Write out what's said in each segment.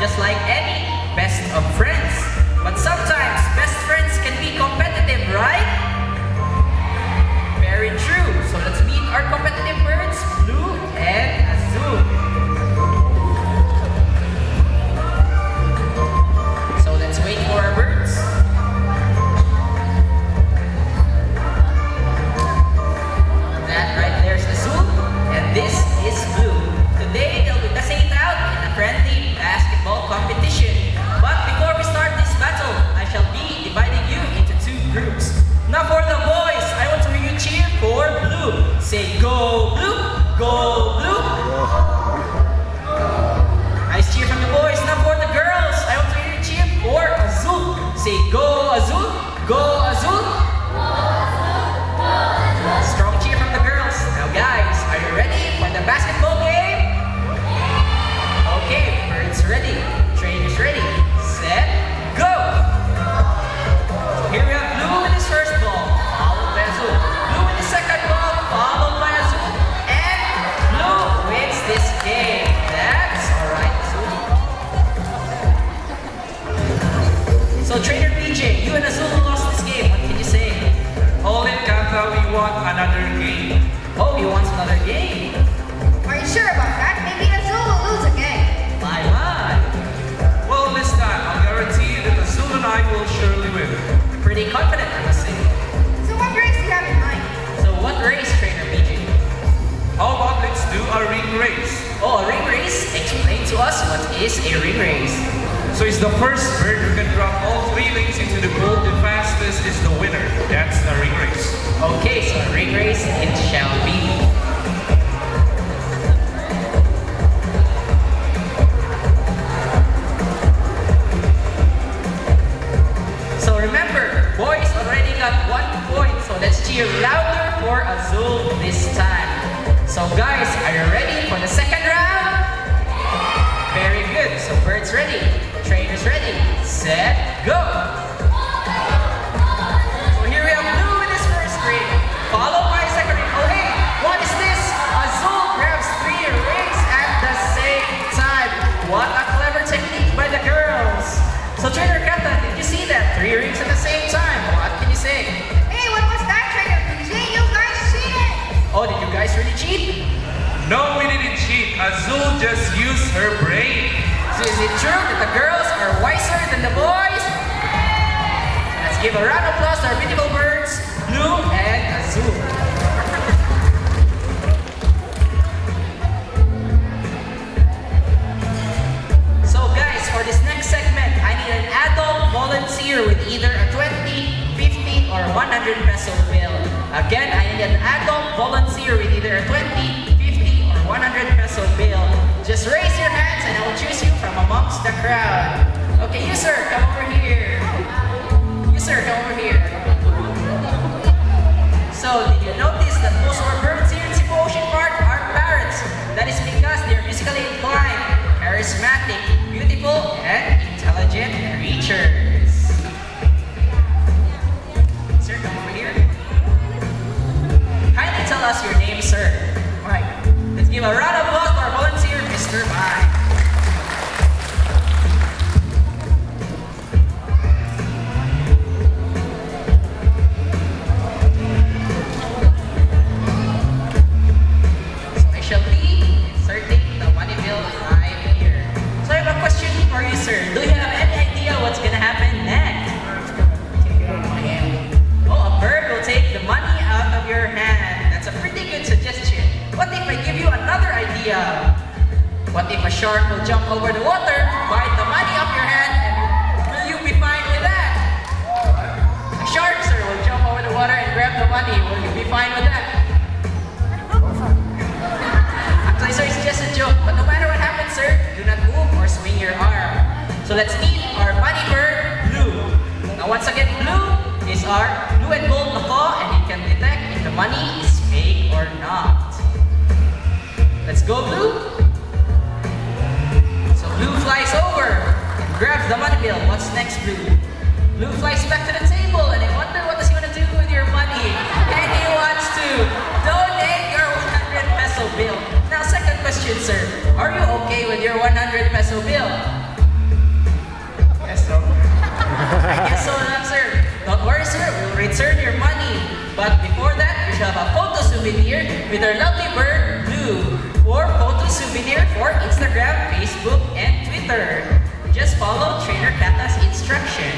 just like any best of friends. But sometimes best friends can be competitive, right? Very true. So let's meet our competitive birds, Blue and Azul. So let's wait for our birds. That right there's Azul, and this is Blue. Today they'll be testing it out in a friendly basketball competition. But before we start this battle, I shall be dividing you into two groups. Now for the boys, I want to hear you cheer for Blue. Say go Blue, go Blue. Nice cheer from the boys. Now for the girls, I want to hear you cheer for Azul. Say go Azul, go Azul. Strong cheer from the girls. Now guys, are you ready for the basketball game? Okay, birds ready, trainers ready, set, go! So here we have Blue with his first ball, followed by Azul. Blue with the second ball, followed by Azul. And Blue wins this game. That's alright, Azul. So trainer PJ, you and Azul lost this game. What can you say? Hold it, Kata, we want another game. Oh, he wants another game. Are you sure about that? Maybe Azul will lose again. My. Well, this time, I'll guarantee that Azul and I will surely win. Pretty confident, I must say. So what race do you have in mind? So what race, trainer PJ? How about let's do a ring race? Oh, a ring race? Explain to us what is a ring race. So it's the first bird who can drop all 3 rings into the goal the fastest is the winner. That's the ring race. Okay, so a ring race it shall be. So remember, boys already got 1 point, so let's cheer louder for Azul this time. So guys, are you ready for the second round? Very good, so birds ready, trainers ready, set, go! So here we have Blue in his first ring, followed by second ring. Oh hey, what is this? Azul grabs 3 rings at the same time. What a clever technique by the girls. So trainer Kata, did you see that? 3 rings at the same time. What can you say? Hey, what was that, Trainer PJ? You guys cheated! Oh, did you guys really cheat? No, we didn't cheat. Azul just used her brain. So is it true that the girls are wiser than the boys? Let's give a round of applause to our beautiful birds, Blue and Azul. So guys, for this next segment, I need an adult volunteer with either a 20, 50, or 100 peso bill. Again, I need an adult volunteer with either a 20, 50, or 100 peso bill. Just raise your hands and I will choose you from amongst the crowd. Okay, you sir, come over here. You sir, come over here. So, did you notice that most of our birds here in Cebu Ocean Park are parrots? That is because they are musically inclined, charismatic, beautiful, and intelligent creatures. Sir, come over here. Kindly tell us your name, sir. Alright, let's give a round of applause for our volunteer, Mr. Mai. So I shall be inserting the money bill right here. So I have a question for you, sir. Do you have any idea what's gonna happen next? Oh, a bird will take the money out of your hand. That's a pretty good suggestion. What if I give you another idea? What if a shark will jump over the water, bite the money off your hand, and will you be fine with that? A shark, sir, will jump over the water and grab the money. Will you be fine with that? Actually, sir, it's just a joke. But no matter what happens, sir, do not move or swing your arm. So let's meet our bunny bird, Blue. Now once again, Blue is our blue and gold macaw, and he can detect if the money is fake or not. Let's go, Blue. So Blue flies over and grabs the money bill. What's next, Blue? Blue flies back to the table, and I wonder what does he want to do with your money. And he wants to donate your 100 peso bill. Now, second question, sir. Are you okay with your 100 peso bill? I guess so not, sir. Don't worry, sir. We'll return your money. But before that, you shall have a photo souvenir with our lovely bird, Blue. Or photo souvenir for Instagram, Facebook, and Twitter. Just follow Trainer Kata's instruction.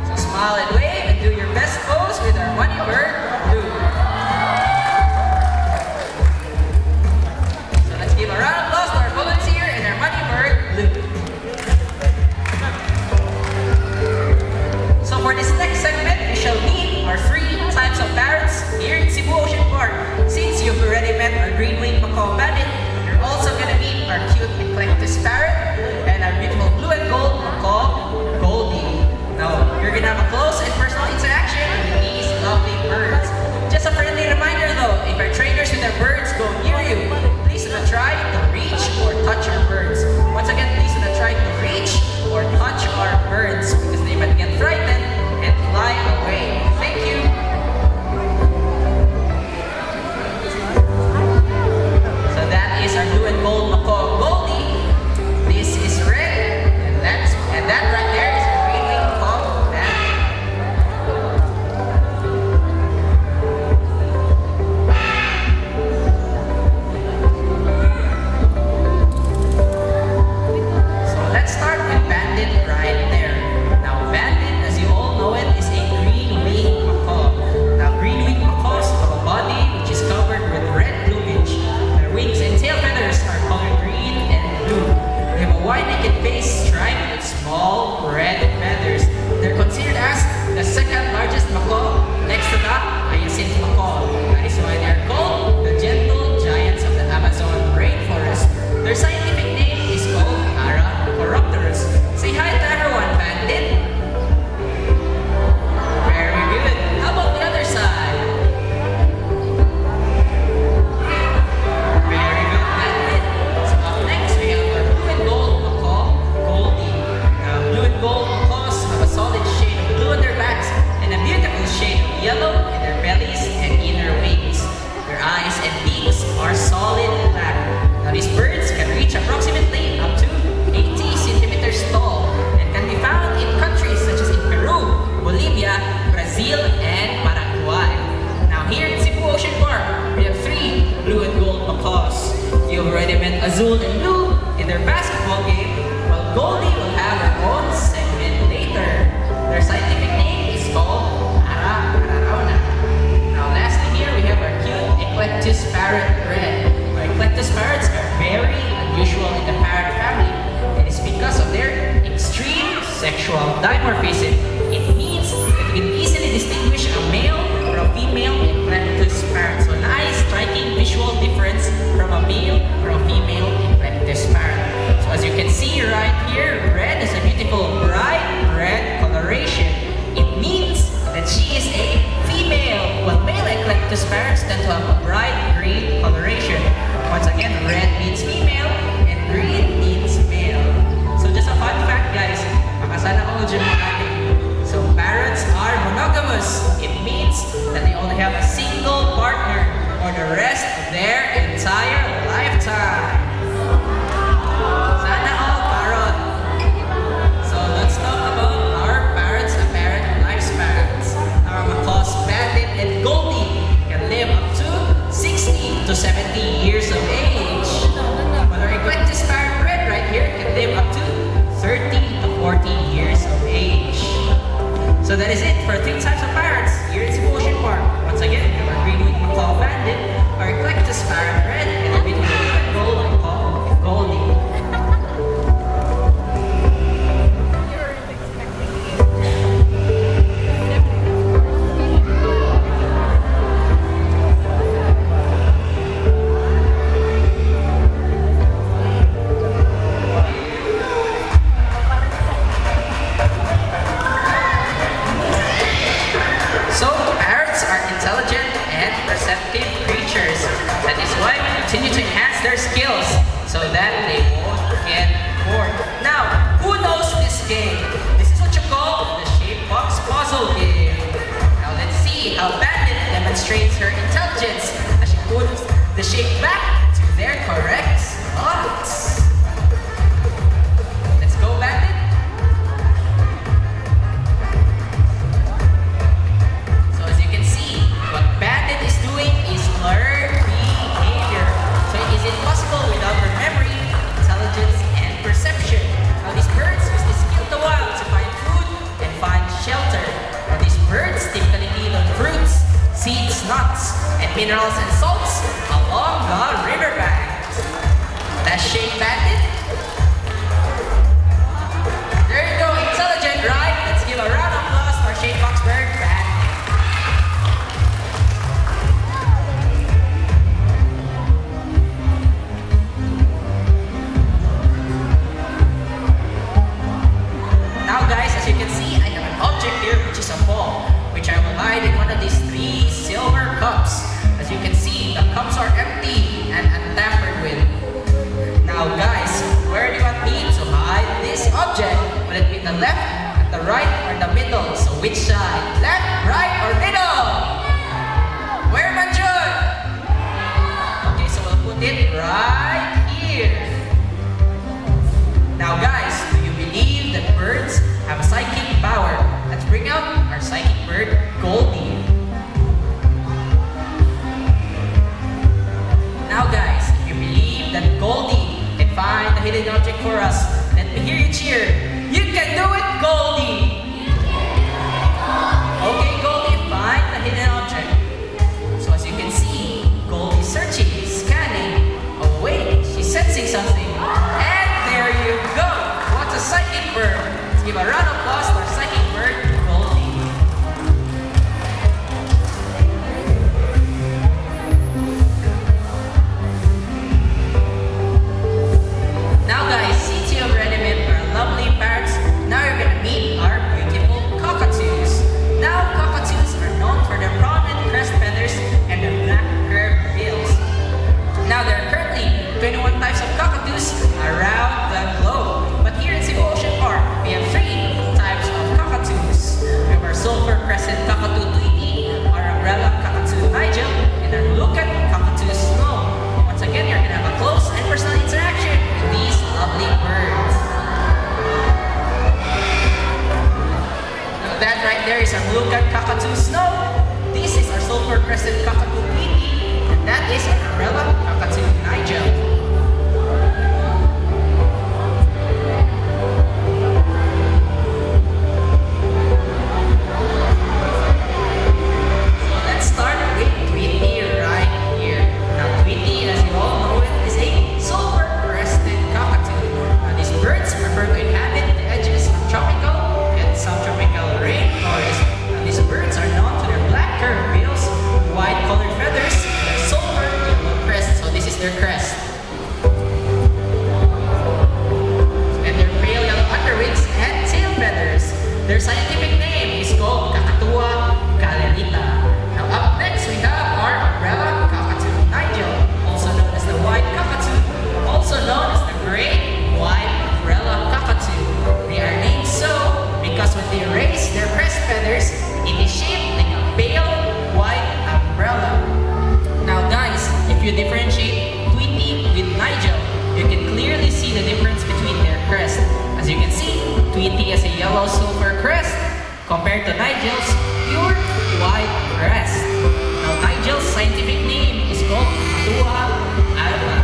So smile and wave and do your best pose with our money bird, Blue. So let's give a round of applause to our volunteer and our money bird, Blue. So for this next segment, we shall meet our 3 types of parrots here in Cebu Ocean Park. Since you've already met our green-winged macaw bandit, you're also gonna meet our cute eclectus parrot and our beautiful blue and gold macaw, Goldie. Now, you're gonna have a close and personal interaction with these lovely birds. Just a friendly reminder though, if our trainers with our birds go near you, please do not try to reach or touch our birds. Once again, please do not try to reach or touch our birds because they might get frightened and fly away. Thank you. So that is our blue and gold macaw, Goldie. This is red, and that right there is our green-winged macaw, Bandit. So let's start with Bandit right there. Now Bandit, as you all know it, is a green-winged macaw. Now green-winged macaws have a body which is covered with red plumage. Their wings and tail feathers are colored green and blue. They have a wide naked face striped with small red feathers. They're considered as the second largest macaw next to the hyacinth macaw. That is why they are called the gentle giants of the Amazon rainforest. Their scientific name is called Araparopterus. Say hi to everyone, Bandit. Very good. How about the other side? Very good, Bandit. So up next, we have our blue and gold macaw, Goldie. Now, blue and gold macaws have a solid shade of blue on their backs and a beautiful shade of yellow in their bellies and inner wings. Their eyes and beaks are solid black. Now, these birds can reach approximately up to 80 centimeters tall and can be found in countries such as in Peru, Bolivia, Brazil, and Paraguay. Now here in Cebu Ocean Park, we have 3 blue and gold macaws. You've already met Azul and Blue in their basketball game, while Goldie will have her own segment later. Their scientific name is called Ararauna. Now lastly here, we have our cute eclectus parrot, Red. Our eclectus parrots are very unusual in the parrot family. It is because of their extreme sexual dimorphism. It means that you can easily distinguish a male or a female eclectus parrot. So nice striking visual difference from a male or a female eclectus parrot. So as you can see right here, Red is a beautiful bright red coloration. It means that she is a female, while male eclectus parrots tend to have a bright green coloration. Once again, red means female and green means male. So just a fun fact, guys. Makasana all dyan mga ating. So parrots are monogamous. It means that they only have a single partner for the rest of their entire lifetime. Sana all parrot. So let's talk about our parrots' apparent lifespans. Our macaws, Bandit and Goldie, can live up to 60 to 70 years of age. But our eclectus parrot, Red, right here, can live up to 30 to 40 years of age. So that is it for 3 types of parrots here in Cebu Ocean Park. Once again, we have our green-winged macaw, Bandit, our eclectus parrot, Red, and our beautiful blue and gold macaw, Goldie. minerals and salts along the riverbanks. Let's shake bandit. There you go, intelligent, right? Let's give a round of applause for Shane Foxberg bandit. Now guys, as you can see, I have an object here which is a ball, which I will hide in one of these 3 silver cups. As you can see, the cups are empty and untampered with. Now guys, where do you want me to hide this object? Will it be the left, at the right, or the middle? So which side? Left, right, or middle? Where man should? Okay, so we'll put it right here. Now guys, do you believe that birds have a psychic power? Let's bring out our psychic bird, Goldie. Now guys, if you believe that Goldie can find the hidden object for us, let me hear you cheer. You can do it, Goldie! Okay, Goldie, find the hidden object. So as you can see, Goldie searching, scanning. Oh wait, she's sensing something. And there you go! What's a psychic bird? Let's give a round of applause for psychic bird, Goldie. Now guys, since you have already met our lovely parrots, now you're gonna meet our beautiful cockatoos. Now cockatoos are known for their prominent crest feathers and their black curved bills. Now there are currently 21 types of cockatoos around the globe. But here in Cebu Ocean Park, we have 3 types of cockatoos. We have our sulfur crescent cockatoo Tweety, our umbrella cockatoo Nigel, and our lookout cockatoo Snow. Once again, you're gonna have a close and personal interaction with these lovely birds. Now that right there is our lookout cockatoo Snow. This is our sulfur crescent cockatoo Tweety, and that is our umbrella cockatoo Nigel. Start with Tweety right here. Now Tweety, as you all know it, is a silver-crested cockatoo. Now these birds prefer to inhabit the edges of tropical and subtropical rainforests. Now these birds are known for their black curved bills, white-colored feathers, and their silver yellow crest. So this is their crest. And their pale yellow underwings and tail feathers. Their scientific name is called Cakatua calelita. Up next, we have our umbrella cockatoo Nigel, also known as the white cockatoo, also known as the great white umbrella cockatoo. They are named so because when they raise their crest feathers, it is shaped like a pale white umbrella. Now guys, if you differentiate Tweety with Nigel, you can clearly see the difference between their crest. As you can see, Tweety has a yellow silver crest compared to Nigel's pure white crest. Now Nigel's scientific name is called Cakatua alba.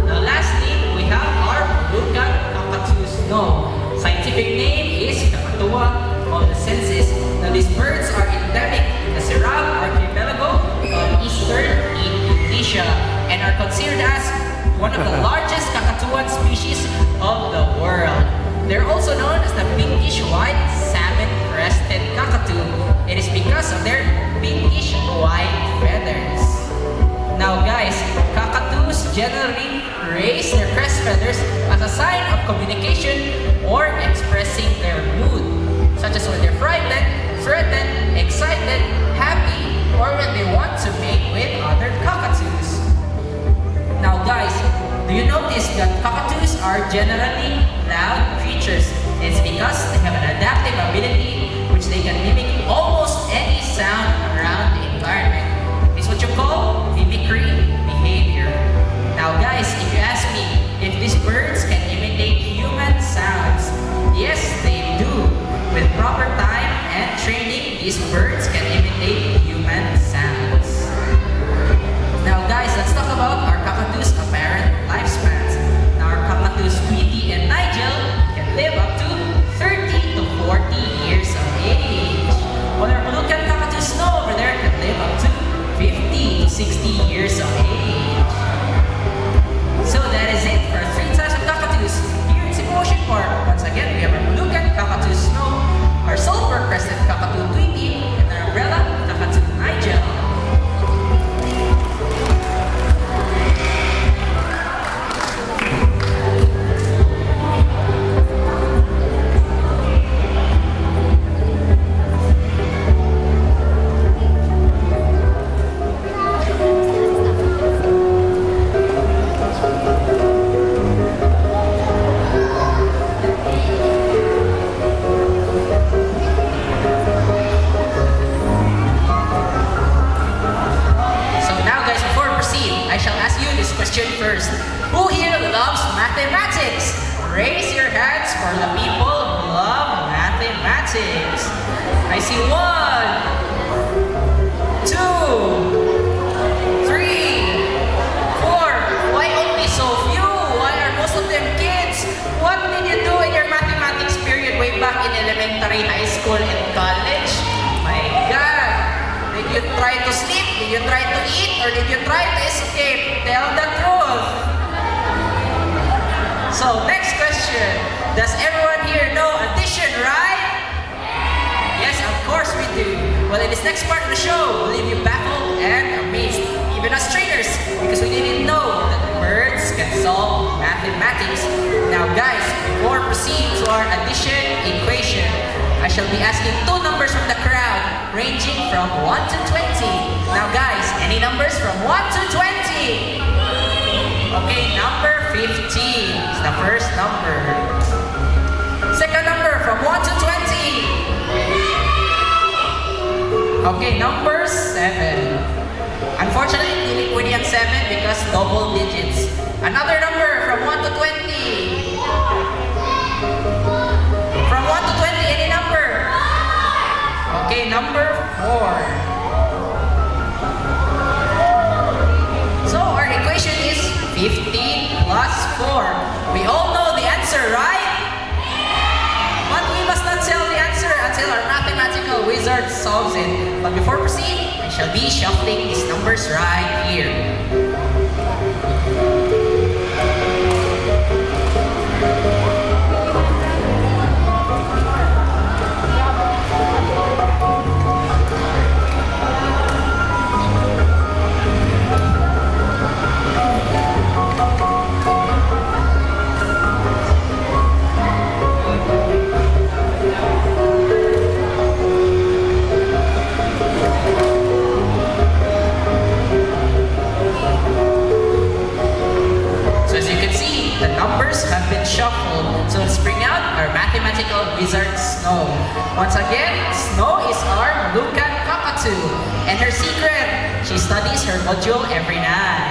Now lastly, we have our lookout cockatoo Snow. Scientific name is Cakatua molescensis. Now these birds are endemic in the Serab archipelago of eastern Indonesia and are considered as one of the largest Kakatuan species of the world. They're also known as the pinkish white salmon-crested cockatoo. It is because of their pinkish white feathers. Now guys, cockatoos generally raise their crest feathers as a sign of communication or expressing their mood, such as when they're frightened, threatened, excited, happy, or when they want to mate with other cockatoos. Now guys, do you notice that cockatoos are generally loud creatures? It's because they have an adaptive ability which they can mimic almost any sound around the environment. It's what you call mimicry behavior. Now guys, if you ask me if these birds can imitate human sounds, yes they do. With proper time and training, these birds can imitate human sounds. Now guys, let's talk about our cockatoos' apparent lifespans. Now our cockatoos Tweety and Nigel can live up to 30 to 40 years of age. While our blue-cat cockatoo Snow over there can live up to 50 to 60 see 1, 2, 3, 4. Why only so few? Why are most of them kids? What did you do in your mathematics period way back in elementary, high school, and college? My God! Did you try to sleep? Did you try to eat? Or did you try to escape? Tell the truth! So, next question. Does everyone here know addition, right? Yes, of course we do. Well, in this next part of the show, we'll leave you baffled and amazed, even as trainers, because we didn't know that birds can solve mathematics. Now guys, before proceed to our addition equation, I shall be asking two numbers from the crowd, ranging from 1 to 20. Now guys, any numbers from 1 to 20? Okay, number 15 is the first number. Second number from 1 to 20. Okay, number 7. Unfortunately, hindi pwede ang 7 because double digits. Another number from 1 to 20. From 1 to 20, any number? Okay, number 4. So our equation is 15 plus 4. We all know the answer, right? But we must not tell the answer until our mathematical wizard solves it. But before proceed, I shall be shuffling these numbers right here. Shuffled. So let's bring out our mathematical wizard Snow. Once again, Snow is our Lucan cockatoo. And her secret, she studies her module every night.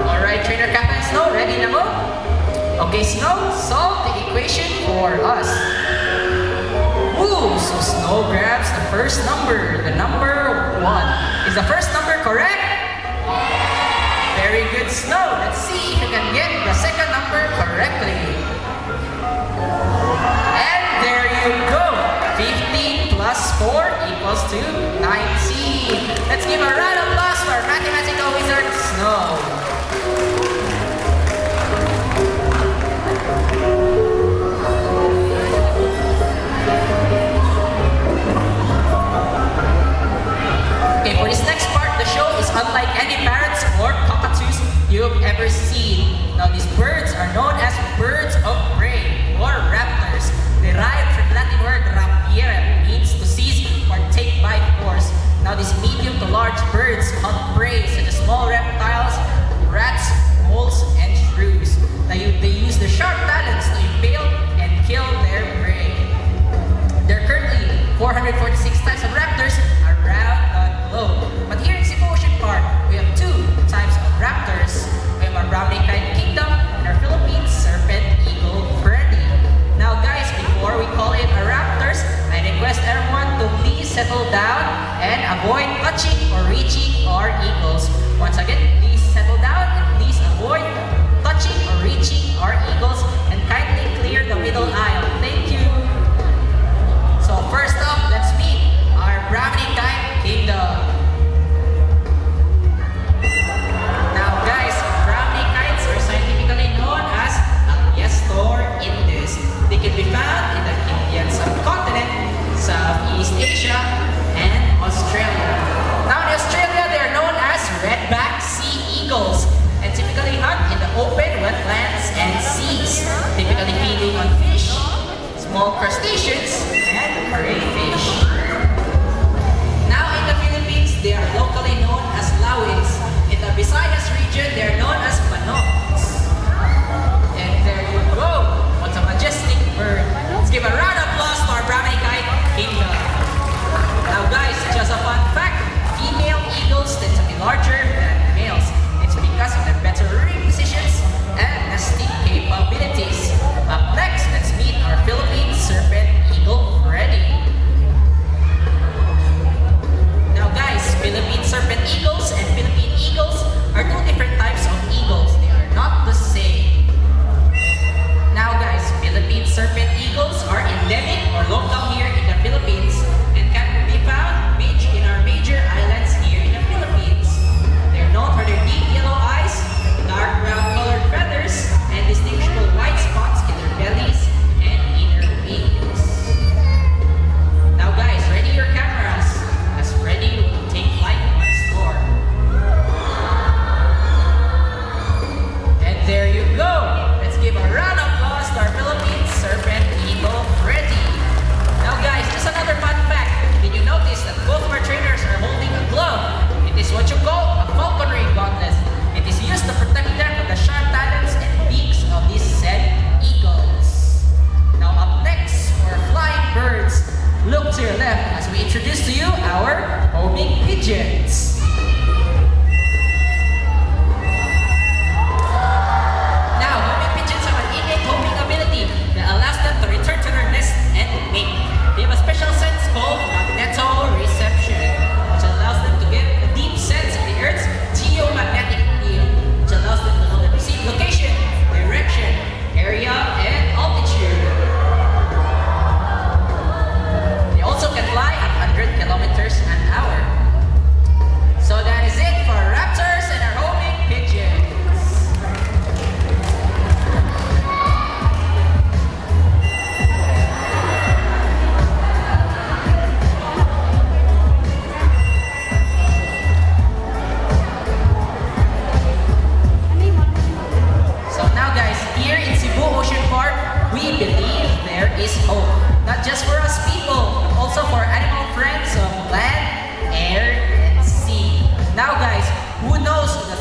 Alright, Trainer Captain Snow, ready na mo? Okay, Snow, solve the equation for us. Ooh, so Snow grabs the first number, the number 1. Is the first number correct? Very good, Snow. Let's see if you can get the second number correctly. And there you go. 15 plus 4 equals to 19. Let's give a round of applause for our mathematical wizard, Snow. Okay, for this next part, the show is unlike any parrots or cockatoos you've ever seen. Now, these birds are known as birds of prey or raptors, derived from the Latin word rapire, means to seize or take by force. Now, these medium to large birds hunt prey such as small reptiles, rats, moles, and shrews. Now, they use their sharp talons to impale and kill their prey. There are currently 446 types of raptors around the globe. But here in Cebu Ocean Park, we have 2 types of raptors. We have our brown-necked kingdom and our Philippine serpent eagle Freddy. Now guys, before we call in our raptors, I request everyone to please settle down and avoid touching or reaching our eagles. Once again, please settle down and please avoid touching or reaching our eagles and kindly clear the middle aisle. Thank you. So first up, let's meet our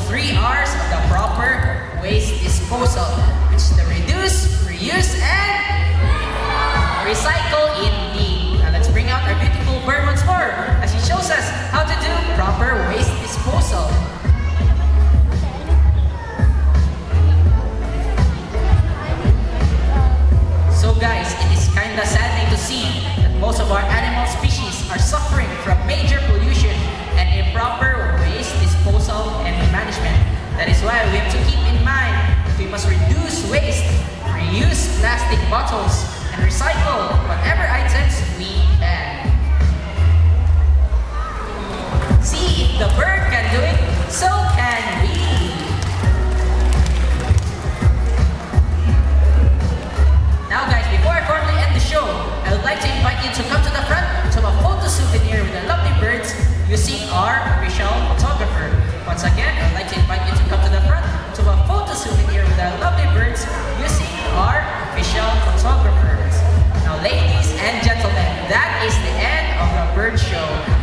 three R's of the proper waste disposal, which is the reduce, reuse, and recycle indeed. Now let's bring out our beautiful bird once more as she shows us how to do proper waste disposal. So guys, it is kinda saddening to see that most of our animal species are suffering from major pollution and improper waste disposal and management. That is why we have to keep in mind that we must reduce waste, reuse plastic bottles, and recycle whatever items we can. See, if the bird can do it, so can we. Now guys, before I formally end the show, I would like to invite you to come to the front to a photo souvenir with the lovely birds using our official photographer. Once again, I would like to invite you to come to the front to a photo souvenir with the lovely birds using our official photographers. Now ladies and gentlemen, that is the end of the bird show.